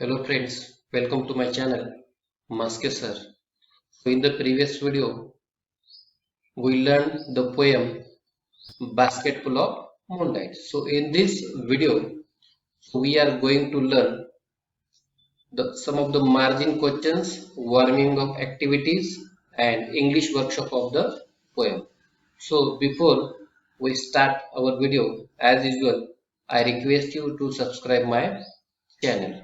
Hello friends, welcome to my channel, Maske Sir. So in the previous video, we learned the poem Basketful of Moonlight. So in this video, we are going to learn some of the margin questions, warming up activities and English workshop of the poem. So before we start our video, as usual, I request you to subscribe my channel.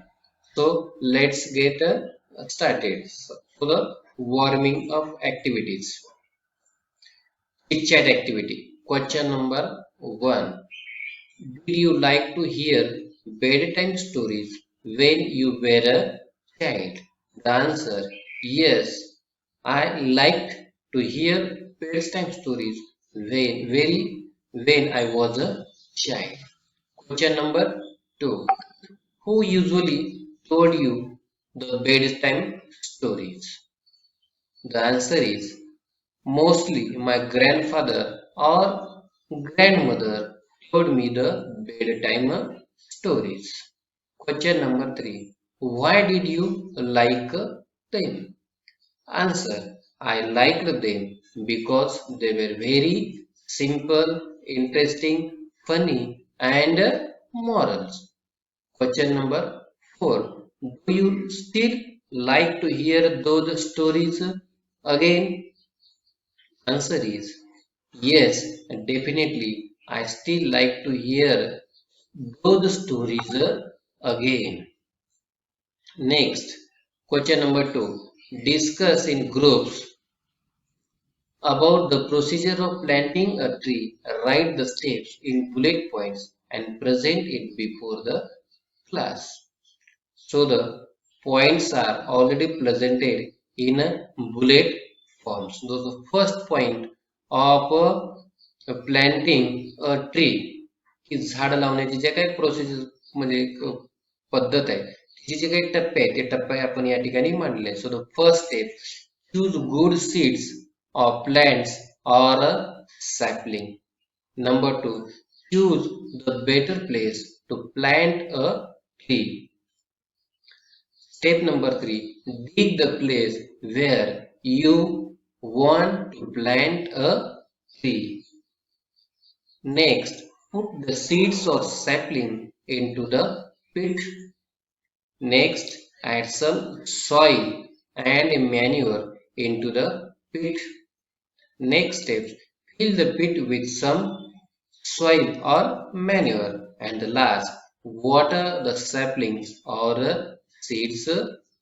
So let's get started. So the warming of activities. Chit chat activity. Question number one. Did you like to hear bedtime stories when you were a child? The answer: yes. I liked to hear bedtime stories when I was a child. Question number two. Who usually told you the bedtime stories? The answer is mostly my grandfather or grandmother told me the bedtime stories. Question number three. Why did you like them? Answer. I liked them because they were very simple, interesting, funny, and morals. Question number four. Do you still like to hear those stories again? Answer is yes, definitely. I still like to hear those stories again. Next, question number two. Discuss in groups about the procedure of planting a tree. Write the steps in bullet points and present it before the class. So the points are already presented in a bullet form. So the first point of planting a tree की झाड लावण्याची जे काही process म्हणजे पद्धत आहे तिचे जे काही टप्पे आहेत ते टप्पे आपण या ठिकाणी मांडले. So the first step, choose good seeds of plants और sapling. Number two, choose the better place to plant a tree. Step number three, dig the place where you want to plant a tree. Next, put the seeds or sapling into the pit. Next, add some soil and manure into the pit. Next step, fill the pit with some soil or manure. And the last, water the saplings or seeds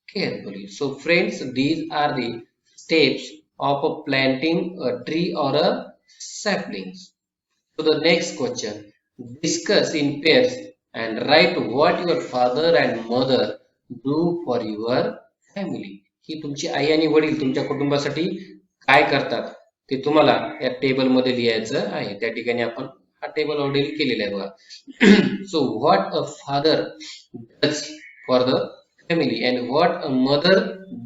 carefully. So friends, these are the steps of planting a tree or a saplings. So the next question, discuss in pairs and write what your father and mother do for your family. ही तुमची आई आणि वडील तुमच्या कुटुंबासाठी काय करतात ते तुम्हाला या टेबल मध्ये लिहायचं आहे. त्या ठिकाणी आपण हा टेबल ऑलरेडी केलेला आहे बघा. So what a father does for the family and what a mother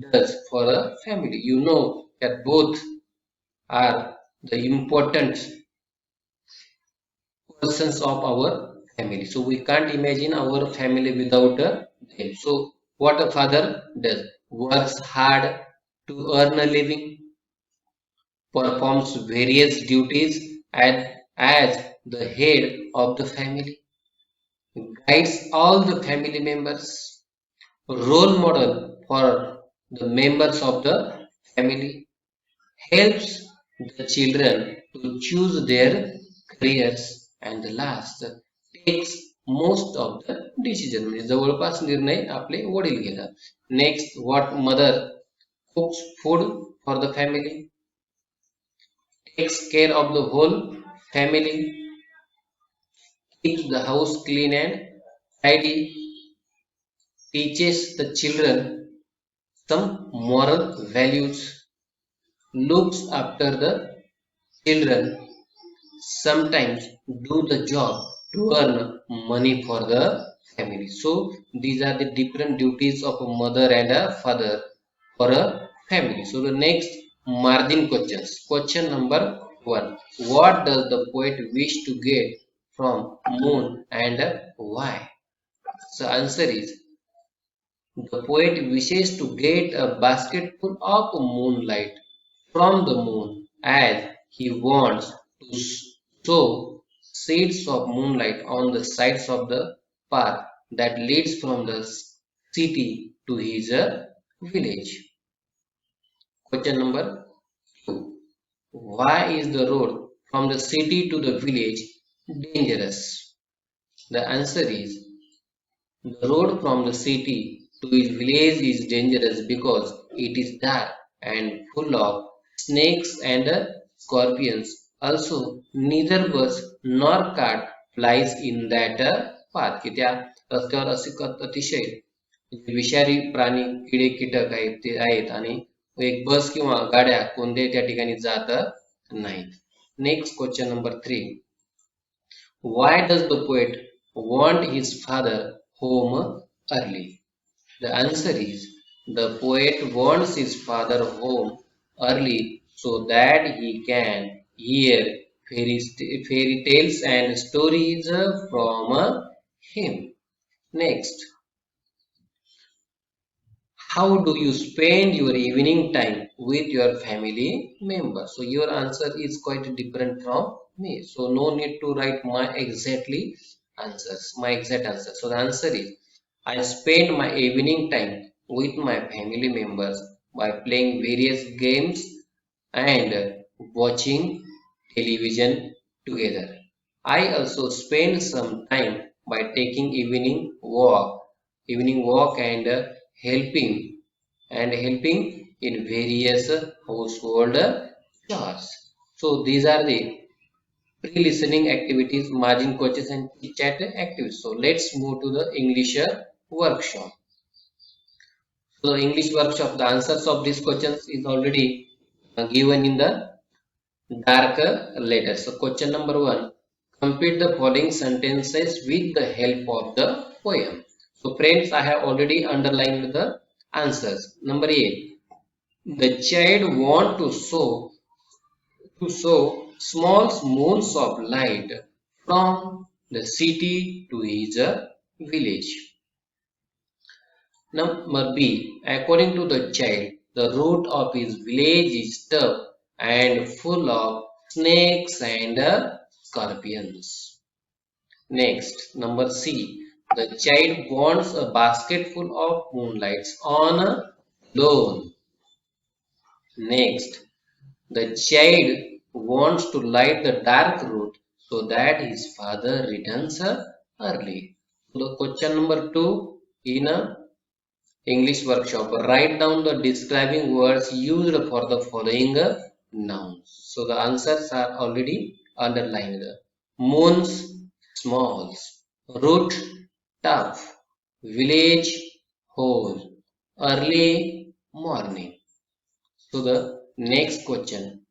does for a family. You know that both are the important persons of our family. So we can't imagine our family without them. So what a father does: works hard to earn a living, performs various duties as the head of the family, guides all the family members, role model for the members of the family, helps the children to choose their careers, and the last, takes most of the decision. म्हणजे जवळपास निर्णय आपले वडील घेतात. Next, what mother cooks food for the family, takes care of the whole family, keeps the house clean and tidy, teaches the children some moral values, looks after the children, sometimes do the job to earn money for the family. So these are the different duties of a mother and a father for a family. So the next margin questions. Question number one, what does the poet wish to get from moon and why? So answer is The poet wishes to get a basketful of moonlight from the moon as he wants to sow seeds of moonlight on the sides of the path that leads from the city to his village. Question number 2. Why is the road from the city to the village dangerous? The answer is the road from the city to his village is dangerous because it is dark and full of snakes and scorpions. Also, neither bus nor cart flies in that path. की त्या रस्त्यावर अतिशय विषारी प्राणी किडे कीटक आहेत ते आहेत आणि एक बस किंवा गाड्या कोणत्याही त्या ठिकाणी जात नाहीत. Next question number 3. Why does the poet want his father home early? The answer is the poet wants his father home early so that he can hear fairy tales and stories from him. Next, how do you spend your evening time with your family members? So your answer is quite different from me. So no need to write my exact answer. So the answer is I spend my evening time with my family members by playing various games and watching television together. I also spend some time by taking evening walk and helping in various household chores. So these are the pre-listening activities, margin coaches and chat activities. So let's move to the English workshop. So the English workshop, the answers of these questions is already given in the dark letters. So question number 1, complete the following sentences with the help of the poem. So friends, I have already underlined the answers. Number A, the child want to sow small moons of light from the city to his village. Number B, according to the child, the route of his village is tough and full of snakes and scorpions. Next, number C, the child wants a basketful of moonlights on a lawn. Next, the child wants to light the dark route so that his father returns early. So the question number 2 in a English workshop, write down the describing words used for the following nouns. So the answers are already underlined. Moons, smalls. Root, tough. Village, whole. Early morning. So the next question.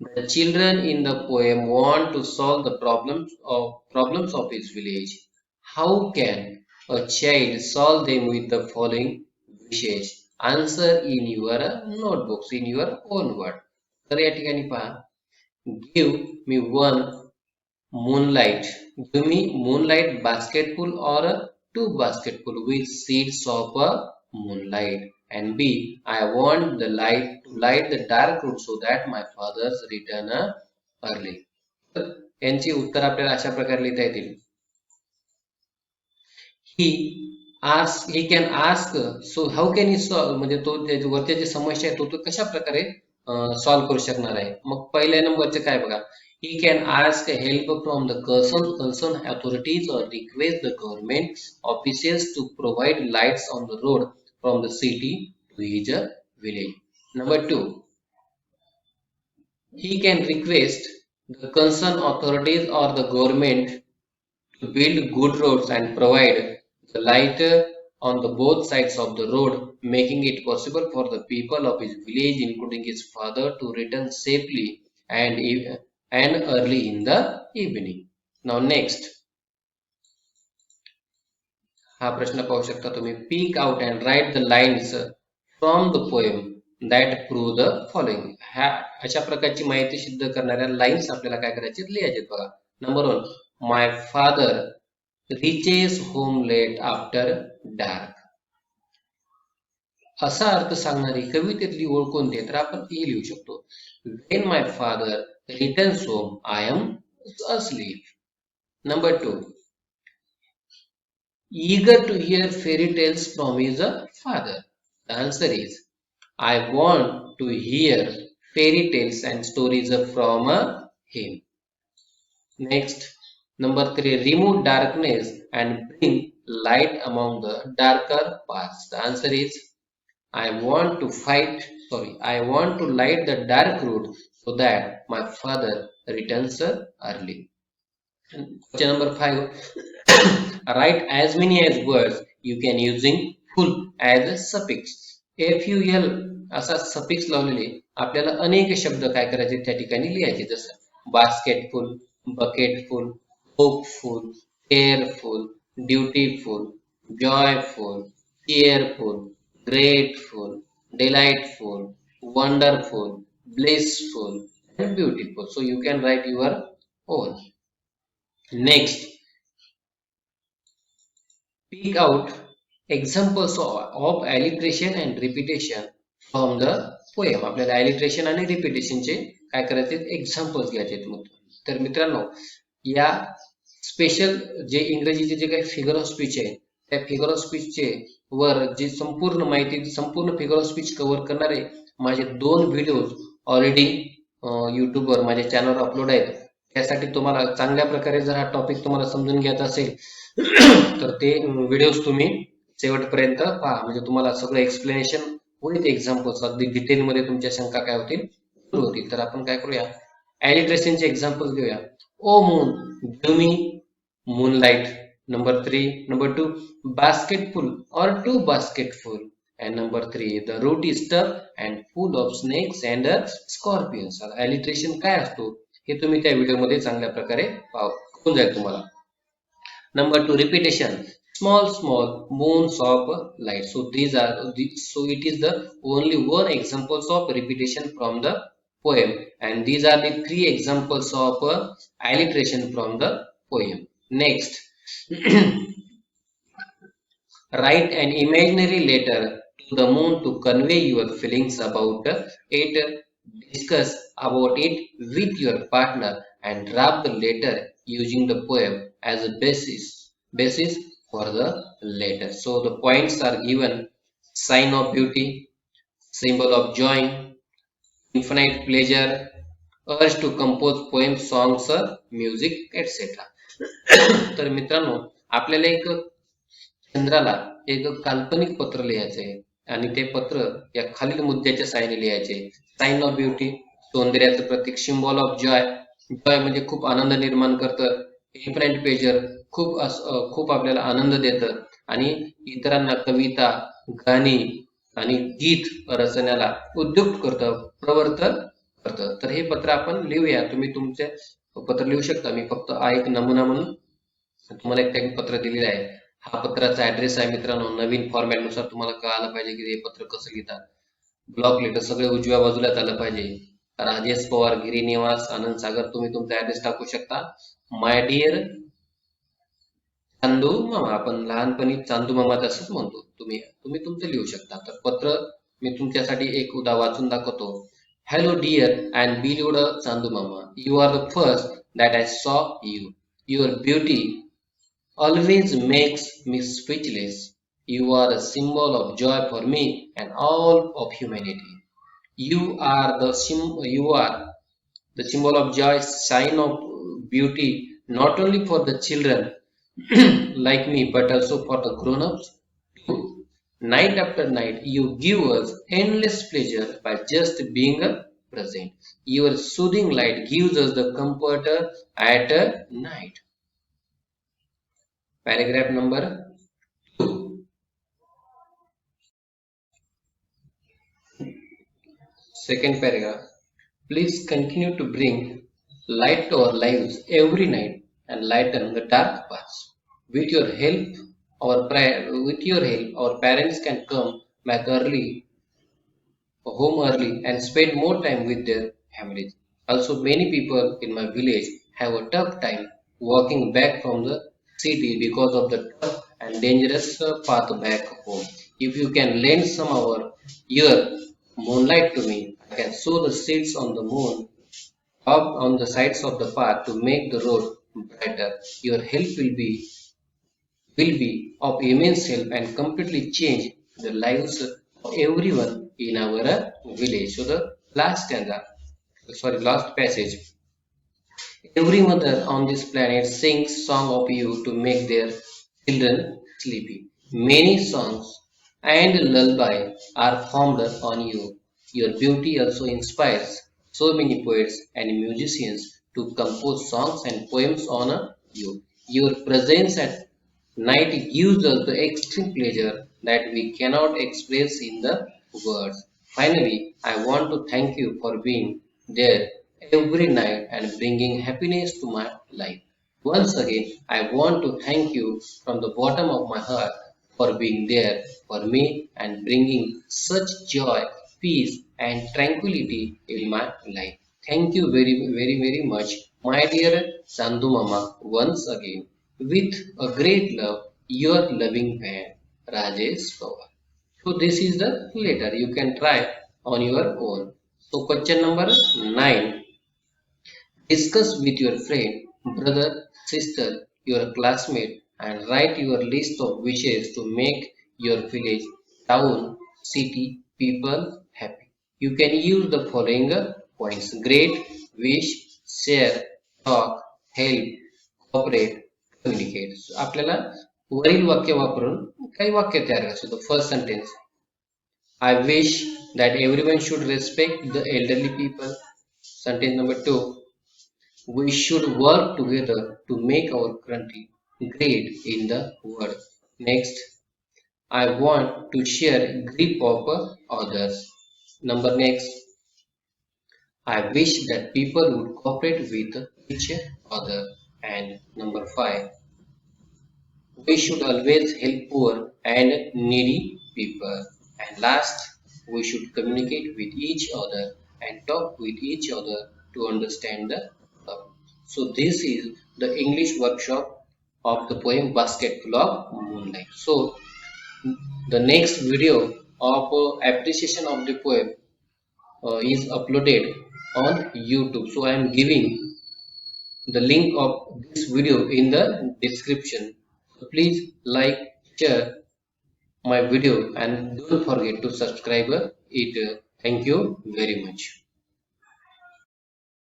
The children in the poem want to solve the problems of his village. How can a child solve them with the following wishes? Answer in your notebooks, in your own word. तर या ठिकाणी पहा, give me one moonlight. Give me moonlight basketful or two basketful with seeds of moonlight. And B, I want the light to light the dark road so that my father's return early. तर यांची उत्तर आपल्याला अशा प्रकारे लिहिता येतील. he can ask, so how can he solve, म्हणजे तो वरच्या जी समस्या आहे तो कशा प्रकारे सॉल्व्ह करू शकणार आहे. मग पहिल्या नंबरचे काय बघा, he can ask help from the concerned authorities or request the government officials to provide lights on the road from the city to his village. Number 2, he can request the concerned authorities or the government to build good roads and provide the light on the both sides of the road, making it possible for the people of his village, including his father, to return safely and early in the evening. Now next, हा प्रश्न पाहू शकता तुम्ही. Pick out and write the lines from the poem that prove the following. ह्या अशा प्रकारची माहिती सिद्ध करणाऱ्या लाईन्स आपल्याला काय करायचे, लिहायचे बघा. Number 1, my father reaches home late after dark. असा अर्थ सांगणारी कवितेतली ओळ कोणती आहे? तर आपण हे लिहू शकतो. When my father returns home, I am asleep. Number 2. Eager to hear fairy tales from his father. The answer is, I want to hear fairy tales and stories from him. Next, number 3, remove darkness and bring light among the darker paths. The answer is, I want to light the dark road so that my father returns early. And question number 5, write as many as words you can using full as a suffix. FUL असा suffix लावलेले आपल्याला अनेक शब्द काय करायचे त्या ठिकाणी लिहायचे, जसं basketful, bucketful, hopeful, careful, dutiful, joyful, cheerful, grateful, delightful, wonderful, blissful, and beautiful. So you can write your own. Next, pick out examples of alliteration and repetition from the poem. आपल्याला alliteration आणि repetition चे काय करायचे, examples घ्यायचे. तर मित्रांनो, या special जे इंग्रजीचे जे काही फिगर ऑफ स्पीच आहे त्या फिगर ऑफ स्पीचचे वर जी संपूर्ण माहिती, संपूर्ण फिगर ऑफ स्पीच कव्हर करणारे माझे 2 व्हिडिओज ऑलरेडी युट्यूबवर माझ्या चॅनलवर अपलोड आहेत. त्यासाठी तुम्हाला चांगल्या प्रकारे जर हा टॉपिक तुम्हाला समजून घ्यायचा असेल तर ते व्हिडिओज तुम्ही शेवटपर्यंत पहा, म्हणजे तुम्हाला सगळं एक्सप्लेनेशन विथ एक्झाम्पल्स अगदी डिटेलमध्ये तुमच्या शंका काय होतील दूर होतील. तर आपण काय करूया, ॲलिट्रेशनचे एक्झाम्पल्स घेऊया. O moon, give me moonlight. Number 3, number 2, basketful or two basketful. And number 3, the root is tough and full of snakes and scorpions. Alliteration काय असतो हे तुम्ही त्या व्हिडिओमध्ये चांगल्या प्रकारे कळून जाईल तुम्हाला. Number 2, repetition. Small, small moons of light. So so it is the only one examples of repetition from the poem, and these are the 3 examples of alliteration from the poem. Next, write an imaginary letter to the moon to convey your feelings about it. Discuss about it with your partner and draft the letter using the poem as a basis for the letter. So the points are given: sign of beauty, symbol of joy, infinite pleasure, urge to compose poems, songs, music, etc. तर मित्रांनो, आपल्याला एक चंद्राला एक काल्पनिक पत्र लिहायचे आहे आणि ते पत्र या खालील मुद्द्याच्या साहाय्याने लिहायचे. साइन ऑफ ब्युटी, सौंदर्याचं प्रतीक. सिम्बॉल ऑफ जॉय, जॉय म्हणजे खूप आनंद निर्माण करतं. इन्फिनाइट प्लेजर, खूप आपल्याला आनंद देतं आणि इतरांना कविता, गाणी आणि गीत रचण्याला उद्युक्त करतं, प्रवृत्त करतं. तर हे पत्र आपण लिहूया. तुम्ही तुमचे पत्र लिहू शकता. मी फक्त एक नमुना म्हणून तुम्हाला एक पत्र दिलेलं आहे. हा पत्राचा ऍड्रेस आहे मित्रांनो. नवीन फॉर्मॅट नुसार तुम्हाला कळालं पाहिजे की हे पत्र कसं लिहितात. ब्लॉक लेटर सगळे उजव्या बाजूला आलं पाहिजे. राजेश पवार, गिरी निवास, आनंद सागर, तुम्ही तुमचा ऍड्रेस टाकू शकता. माय डिअर चांदू मामा, आपण लहानपणी चांदू मामा असंच म्हणतो. तुम्ही तुमचं लिहू शकता. तर पत्र मी तुमच्यासाठी एक उदा वाचून दाखवतो. Hello dear and beloved Chandu Mama, you are the first that I saw you. Your beauty always makes me speechless. You are a symbol of joy for me and all of humanity. You are the symbol of joy, sign of beauty, not only for the children like me, but also for the grown-ups too. Night after night, you give us endless pleasure by just being present. Your soothing light gives us the comfort at night. Paragraph number 2. Second paragraph. Please continue to bring light to our lives every night and lighten the dark paths. With your help, our parents can come back home early and spend more time with their families. Also, many people in my village have a tough time walking back from the city because of the tough and dangerous path back home. If you can lend some hour your moonlight to me, I can sow the seeds on the moon up on the sides of the path to make the road brighter. Your help will be of immense help and completely change the lives of everyone in our village. So the last passage. Every mother on this planet sings song of you to make their children sleepy. Many songs and lullaby are formed on you. Your beauty also inspires so many poets and musicians to compose songs and poems on you. Your presence at night gives us the extreme pleasure that we cannot express in the words. Finally, I want to thank you for being there every night and bringing happiness to my life. Once again, I want to thank you from the bottom of my heart for being there for me and bringing such joy, peace, and tranquility in my life. Thank you very, very, very much, my dear Sandhu Mama, once again. With a great love, your loving fan, Rajesh Pawar. So this is the letter. You can try on your own. So question number 9. Discuss with your friend, brother, sister, your classmate and write your list of wishes to make your village, town, city, people happy. You can use the following points. Great, wish, share, talk, help, cooperate, communicate. So आपल्याला वरील वाक्य वापरून काही वाक्य तयार करायचं. The first sentence. I wish that everyone should respect the elderly people. Sentence number 2. We should work together to make our country great in the world. Next, I want to share grip of others. Number next, I wish that people would cooperate with each other. And number 5, we should always help poor and needy people. And last, we should communicate with each other and talk with each other to understand the love. So this is the English workshop of the poem Basketful of Moonlight. So the next video of appreciation of the poem is uploaded on YouTube. So I am giving the link of this video in the description. So please like, share my video and don't forget to subscribe it. Thank you very much.